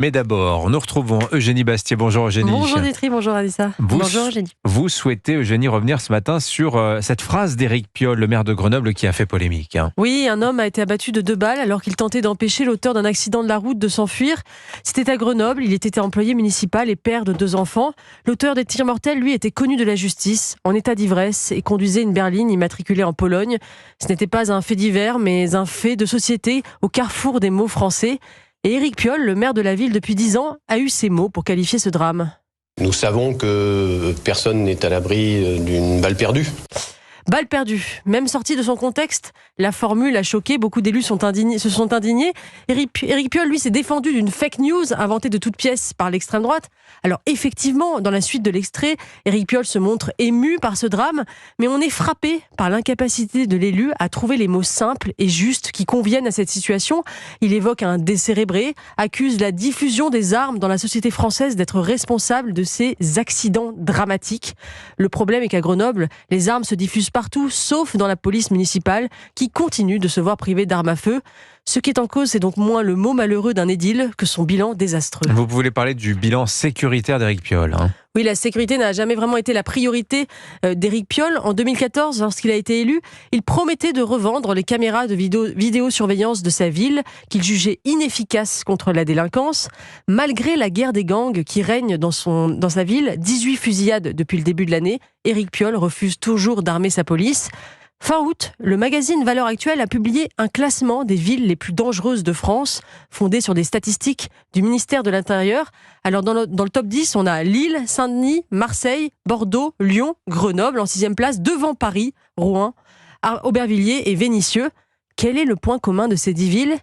Mais d'abord, nous retrouvons Eugénie Bastier. Bonjour Eugénie. Bonjour Dimitri, bonjour Anissa. Bonjour Eugénie. Vous souhaitez, Eugénie, revenir ce matin sur cette phrase d'Éric Piolle, le maire de Grenoble, qui a fait polémique. Oui, un homme a été abattu de 2 balles alors qu'il tentait d'empêcher l'auteur d'un accident de la route de s'enfuir. C'était à Grenoble, il était employé municipal et père de 2 enfants. L'auteur des tirs mortels, lui, était connu de la justice, en état d'ivresse et conduisait une berline immatriculée en Pologne. Ce n'était pas un fait divers, mais un fait de société au carrefour des mots français. Et Éric Piolle, le maire de la ville depuis 10 ans, a eu ces mots pour qualifier ce drame. Nous savons que personne n'est à l'abri d'une balle perdue. Balle perdue. Même sortie de son contexte, la formule a choqué. Beaucoup d'élus se sont indignés. Éric Piolle, lui, s'est défendu d'une fake news inventée de toutes pièces par l'extrême droite. Alors effectivement, dans la suite de l'extrait, Éric Piolle se montre ému par ce drame, mais on est frappé par l'incapacité de l'élu à trouver les mots simples et justes qui conviennent à cette situation. Il évoque un décérébré, accuse la diffusion des armes dans la société française d'être responsable de ces accidents dramatiques. Le problème est qu'à Grenoble, les armes se diffusent partout, sauf dans la police municipale, qui continue de se voir privée d'armes à feu. Ce qui est en cause, c'est donc moins le mot malheureux d'un édile que son bilan désastreux. Vous voulez parler du bilan sécuritaire d'Éric Piolle. Oui, la sécurité n'a jamais vraiment été la priorité d'Éric Piolle. En 2014, lorsqu'il a été élu, il promettait de revendre les caméras de vidéosurveillance de sa ville, qu'il jugeait inefficaces contre la délinquance. Malgré la guerre des gangs qui règne dans sa ville, 18 fusillades depuis le début de l'année, Éric Piolle refuse toujours d'armer sa police. Fin août, le magazine Valeurs Actuelles a publié un classement des villes les plus dangereuses de France, fondé sur des statistiques du ministère de l'Intérieur. Alors dans le top 10, on a Lille, Saint-Denis, Marseille, Bordeaux, Lyon, Grenoble en 6e place, devant Paris, Rouen, Aubervilliers et Vénissieux. Quel est le point commun de ces 10 villes ?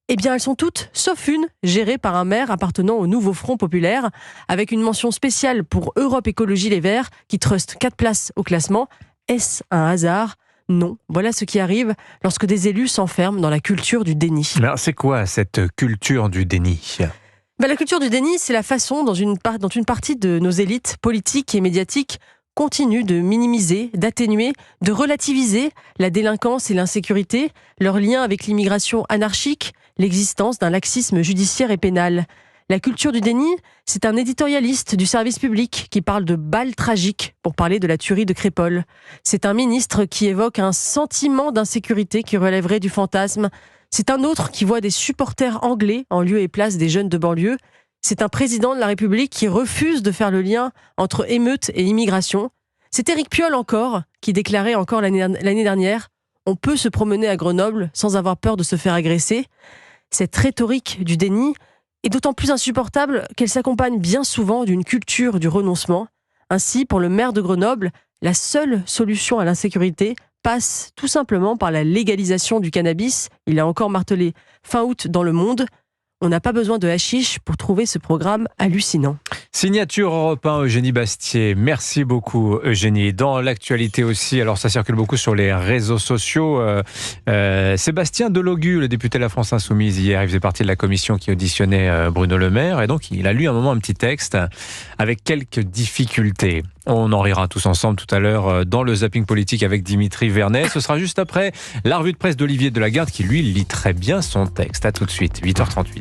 Eh bien, elles sont toutes, sauf une, gérées par un maire appartenant au Nouveau Front Populaire, avec une mention spéciale pour Europe Écologie Les Verts, qui truste 4 places au classement. Est-ce un hasard ? Non, voilà ce qui arrive lorsque des élus s'enferment dans la culture du déni. Alors, c'est quoi cette culture du déni ? La culture du déni, c'est la façon dont une partie de nos élites politiques et médiatiques continuent de minimiser, d'atténuer, de relativiser la délinquance et l'insécurité, leur lien avec l'immigration anarchique, l'existence d'un laxisme judiciaire et pénal. La culture du déni, c'est un éditorialiste du service public qui parle de balles tragiques pour parler de la tuerie de Crépol. C'est un ministre qui évoque un sentiment d'insécurité qui relèverait du fantasme. C'est un autre qui voit des supporters anglais en lieu et place des jeunes de banlieue. C'est un président de la République qui refuse de faire le lien entre émeute et immigration. C'est Éric Piolle encore qui déclarait encore l'année dernière « On peut se promener à Grenoble sans avoir peur de se faire agresser ». Cette rhétorique du déni est d'autant plus insupportable qu'elle s'accompagne bien souvent d'une culture du renoncement. Ainsi, pour le maire de Grenoble, la seule solution à l'insécurité passe tout simplement par la légalisation du cannabis. Il a encore martelé fin août dans Le Monde. On n'a pas besoin de hashish pour trouver ce programme hallucinant. Signature Europe 1, Eugénie Bastier. Merci beaucoup, Eugénie. Dans l'actualité aussi, alors ça circule beaucoup sur les réseaux sociaux. Sébastien Delogu, le député de la France Insoumise, hier, il faisait partie de la commission qui auditionnait Bruno Le Maire. Et donc, il a lu un moment un petit texte avec quelques difficultés. On en rira tous ensemble tout à l'heure dans le zapping politique avec Dimitri Vernet. Ce sera juste après la revue de presse d'Olivier Delagarde qui, lui, lit très bien son texte. À tout de suite, 8h38.